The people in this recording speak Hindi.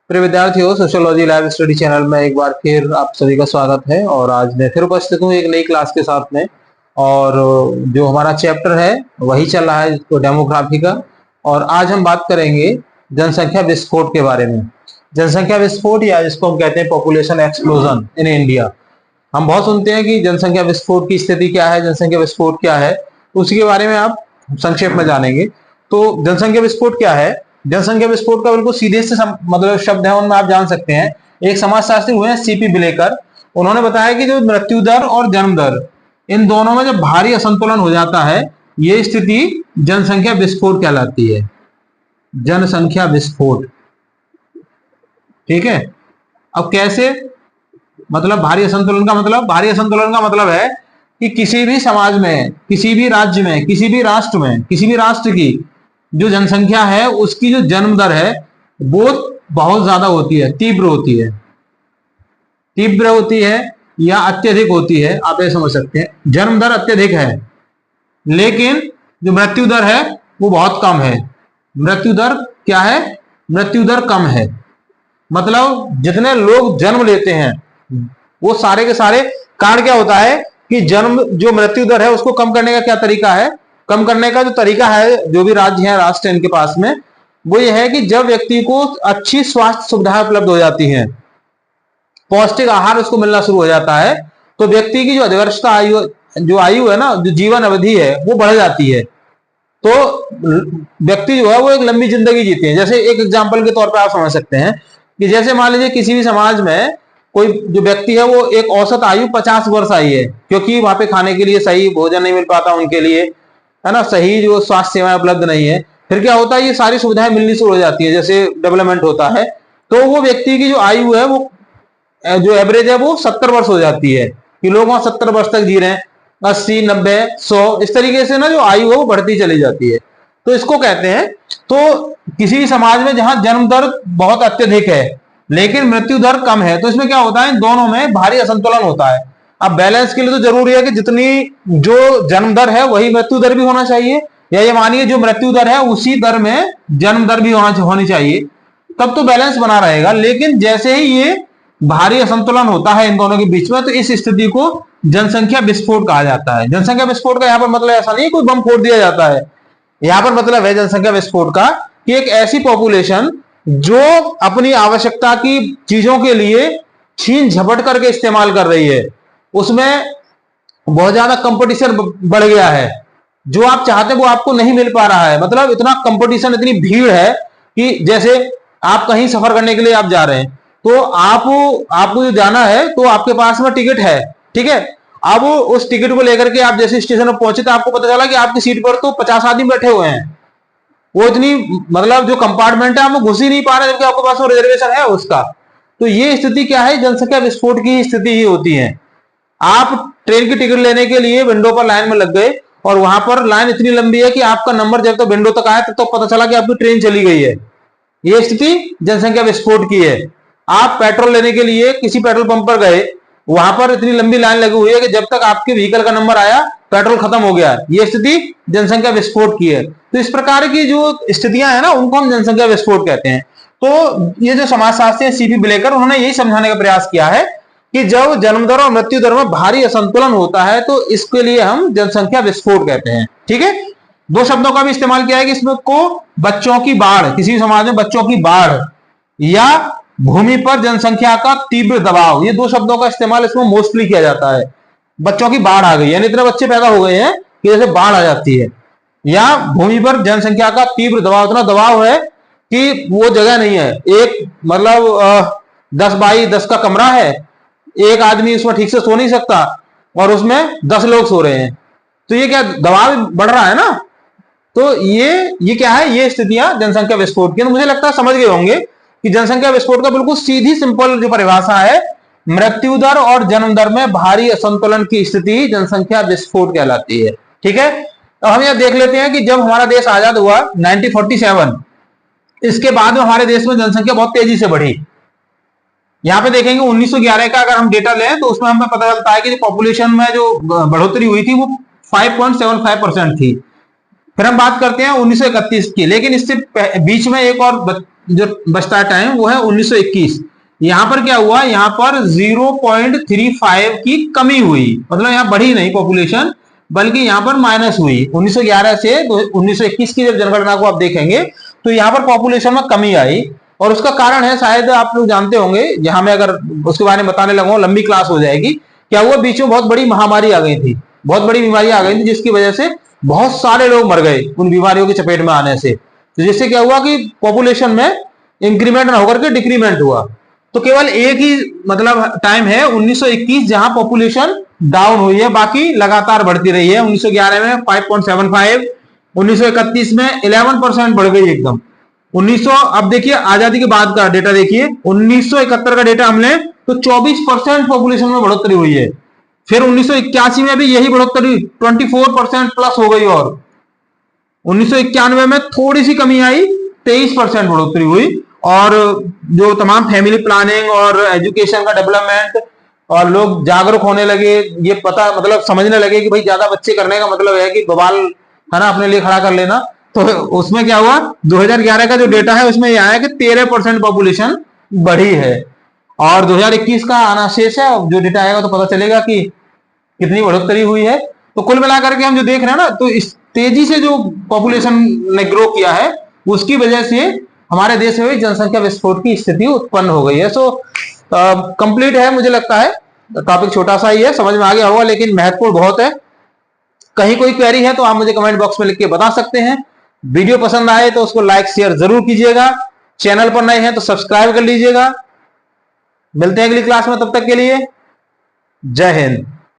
प्रिय विद्यार्थियों, सोशियोलॉजी लाइव स्टडी चैनल में एक बार फिर आप सभी का स्वागत है। और आज मैं फिर उपस्थित हूँ एक नई क्लास के साथ में। और जो हमारा चैप्टर है वही चल रहा है, जिसको डेमोग्राफी का। और आज हम बात करेंगे जनसंख्या विस्फोट के बारे में। जनसंख्या विस्फोट, या जिसको हम कहते हैं पॉपुलेशन एक्सप्लोजन इन इंडिया। हम बहुत सुनते हैं कि जनसंख्या विस्फोट की स्थिति क्या है, जनसंख्या विस्फोट क्या है, उसी के बारे में आप संक्षेप में जानेंगे। तो जनसंख्या विस्फोट क्या है? जनसंख्या विस्फोट का बिल्कुल सीधे से मतलब शब्द है, उनमें आप जान सकते हैं। एक समाजशास्त्री हुए हैं सीपी बिलेकर, उन्होंने बताया कि जो मृत्यु दर और जन्म दर, इन दोनों में जब भारी असंतुलन हो जाता है, ये स्थिति जनसंख्या विस्फोट कहलाती है। जनसंख्या विस्फोट, ठीक है। अब कैसे? मतलब भारी असंतुलन का मतलब है कि किसी भी समाज में, किसी भी राज्य में, किसी भी राष्ट्र की जो जनसंख्या है, उसकी जो जन्म दर है वो बहुत ज्यादा होती है, तीव्र होती है या अत्यधिक होती है। आप ये समझ सकते हैं, जन्म दर अत्यधिक है लेकिन जो मृत्यु दर है वो बहुत कम है। मृत्यु दर क्या है? मृत्यु दर कम है। मतलब जितने लोग जन्म लेते हैं वो सारे के सारे, कारण क्या होता है कि जो मृत्यु दर है उसको कम करने का क्या तरीका है? कम करने का जो तरीका है, जो भी राज्य है, राष्ट्र इनके पास में, वो ये है कि जब व्यक्ति को अच्छी स्वास्थ्य सुविधाएं उपलब्ध हो जाती हैं, पौष्टिक आहार उसको मिलना शुरू हो जाता है, तो व्यक्ति की जो अधिवर्षता आयु है ना, जो जीवन अवधि है, वो बढ़ जाती है। तो व्यक्ति जो है वो एक लंबी जिंदगी जीते हैं। जैसे एक एग्जाम्पल के तौर पर आप समझ सकते हैं कि जैसे मान लीजिए किसी भी समाज में कोई जो व्यक्ति है वो एक औसत आयु 50 वर्ष आई है, क्योंकि वहां पे खाने के लिए सही भोजन नहीं मिल पाता उनके लिए, है ना, सही जो स्वास्थ्य सेवाएं उपलब्ध नहीं है। फिर क्या होता है, ये सारी सुविधाएं मिलनी शुरू हो जाती है, जैसे डेवलपमेंट होता है, तो वो व्यक्ति की जो आयु है, वो जो एवरेज है वो 70 वर्ष हो जाती है, कि लोग वहां 70 वर्ष तक जी रहे हैं। 80, 90, 100 इस तरीके से ना जो आयु है वो बढ़ती चली जाती है। तो इसको कहते हैं। तो किसी समाज में जहां जन्म दर बहुत अत्यधिक है लेकिन मृत्यु दर कम है, तो इसमें क्या होता है, इन दोनों में भारी असंतुलन होता है। अब बैलेंस के लिए तो जरूरी है कि जितनी जो जन्म दर है वही मृत्यु दर भी होना चाहिए, या ये मानिए जो मृत्यु दर है उसी दर में जन्म दर भी होनी चाहिए, तब तो बैलेंस बना रहेगा। लेकिन जैसे ही ये भारी असंतुलन होता है इन दोनों के बीच में, तो इस स्थिति को जनसंख्या विस्फोट कहा जाता है। जनसंख्या विस्फोट का यहाँ पर मतलब ऐसा नहीं है कोई बम फोड़ दिया जाता है। यहाँ पर मतलब है जनसंख्या विस्फोट का कि एक ऐसी पॉपुलेशन जो अपनी आवश्यकता की चीजों के लिए छीन झपट करके इस्तेमाल कर रही है, उसमें बहुत ज्यादा कंपटीशन बढ़ गया है। जो आप चाहते हैं वो आपको नहीं मिल पा रहा है। मतलब इतना कंपटीशन, इतनी भीड़ है कि जैसे आप कहीं सफर करने के लिए आप जा रहे हैं, तो आपको जो जाना है तो आपके पास में टिकट है, ठीक है। अब उस टिकट को लेकर के आप जैसे स्टेशन पर पहुंचे तो आपको पता चला कि आपकी सीट पर तो 50 आदमी बैठे हुए हैं। वो इतनी, मतलब जो कंपार्टमेंट है आप घुस ही नहीं पा रहे, जबकि आपके पास वो रिजर्वेशन है उसका। तो ये स्थिति क्या है? जनसंख्या विस्फोट की स्थिति ही होती है। आप ट्रेन की टिकट लेने के लिए विंडो पर लाइन में लग गए और वहां पर लाइन इतनी लंबी है कि आपका नंबर जब तक विंडो तक आया तब तो पता चला कि आपकी ट्रेन चली गई है। ये स्थिति जनसंख्या विस्फोट की है। आप पेट्रोल लेने के लिए किसी पेट्रोल पंप पर गए, वहां पर इतनी लंबी लाइन लगी हुई है कि जब तक आपके व्हीकल का नंबर आया पेट्रोल खत्म हो गया। ये स्थिति जनसंख्या विस्फोट की है। तो इस प्रकार की जो स्थितियां है ना, उनको हम जनसंख्या विस्फोट कहते हैं। तो ये जो समाजशास्त्री है सीपी बिलेकर, उन्होंने यही समझाने का प्रयास किया है कि जब जन्म दर और मृत्यु दर में भारी असंतुलन होता है तो इसके लिए हम जनसंख्या विस्फोट कहते हैं, ठीक है। दो शब्दों का भी इस्तेमाल किया है कि इसमें को बच्चों की बाढ़, किसी समाज में बच्चों की बाढ़ या भूमि पर जनसंख्या का तीव्र दबाव, ये दो शब्दों का इस्तेमाल इसमें मोस्टली किया जाता है। बच्चों की बाढ़ आ गई, यानी इतने बच्चे पैदा हो गए हैं कि जैसे बाढ़ आ जाती है, या भूमि पर जनसंख्या का तीव्र दबाव, इतना दबाव है कि वो जगह नहीं है। एक मतलब 10 बाई 10 का कमरा है, एक आदमी उसमें ठीक से सो नहीं सकता और उसमें 10 लोग सो रहे हैं, तो ये क्या दबाव बढ़ रहा है ना। तो ये क्या है, ये स्थितियां जनसंख्या विस्फोट की। तो मुझे लगता है समझ गए होंगे कि जनसंख्या विस्फोट का बिल्कुल सीधी सिंपल जो परिभाषा है, मृत्यु दर और जन्म दर में भारी असंतुलन की स्थिति जनसंख्या विस्फोट कहलाती है, ठीक है। तो हम यह देख लेते हैं कि जब हमारा देश आजाद हुआ 1947, इसके बाद में हमारे देश में जनसंख्या बहुत तेजी से बढ़ी। यहां पे देखेंगे 1911 का अगर हम डेटा लें तो उसमें हमें पता चलता है कि पॉपुलेशन में जो बढ़ोतरी हुई थी वो 5.75% थी। फिर हम बात करते हैं 1931 की, लेकिन इससे बीच में एक और जो बचता है टाइम वो है 1921। यहां पर क्या हुआ, यहां पर 0.35 की कमी हुई, मतलब यहां बढ़ी नहीं पॉपुलेशन, बल्कि यहां पर माइनस हुई। 1911 से 1921 की जब जनगणना को आप देखेंगे तो यहां पर पॉपुलेशन में कमी आई, और उसका कारण है, शायद आप लोग जानते होंगे, यहां मैं अगर उसके बारे में बताने लगूंगा लंबी क्लास हो जाएगी। क्या हुआ, बीच में बहुत बड़ी महामारी आ गई थी, बहुत बड़ी बीमारी आ गई थी, जिसकी वजह से बहुत सारे लोग मर गए उन बीमारियों की चपेट में आने से। तो जिससे क्या हुआ कि पॉपुलेशन में इंक्रीमेंट ना होकर के डिक्रीमेंट हुआ। तो केवल एक ही मतलब टाइम है 1921 जहां पॉपुलेशन डाउन हुई है, बाकी लगातार बढ़ती रही है। 1911 में 5.75, 1931 में 11% बढ़ गई एकदम। 1900, अब देखिए आजादी के बाद का डेटा देखिए, 1971 का डेटा हम लें तो 24% पॉपुलेशन में बढ़ोतरी हुई है। फिर 1981 में भी यही बढ़ोतरी 24% प्लस हो गई, और 1991 में थोड़ी सी कमी आई, 23% बढ़ोतरी हुई। और जो तमाम फैमिली प्लानिंग और एजुकेशन का डेवलपमेंट, और लोग जागरूक होने लगे, ये पता मतलब समझने लगे कि भाई ज्यादा बच्चे करने का मतलब है कि बवाल है ना अपने लिए खड़ा कर लेना। तो उसमें क्या हुआ, 2011 का जो डेटा है उसमें यह आया कि 13% पॉपुलेशन बढ़ी है, और 2021 का आना शेष है। जो डेटा आएगा तो पता चलेगा कि कितनी बढ़ोतरी हुई है। तो कुल मिलाकर के हम जो देख रहे हैं ना, तो इस तेजी से जो पॉपुलेशन ने ग्रो किया है, उसकी वजह से हमारे देश में जनसंख्या विस्फोट की स्थिति उत्पन्न हो गई है। सो कंप्लीट है, मुझे लगता है टॉपिक छोटा सा ही है, समझ में आ गया होगा, लेकिन महत्वपूर्ण बहुत है। कहीं कोई क्वेरी है तो आप मुझे कमेंट बॉक्स में लिख के बता सकते हैं। वीडियो पसंद आए तो उसको लाइक शेयर जरूर कीजिएगा। चैनल पर नए हैं तो सब्सक्राइब कर लीजिएगा। मिलते हैं अगली क्लास में, तब तक के लिए जय हिंद।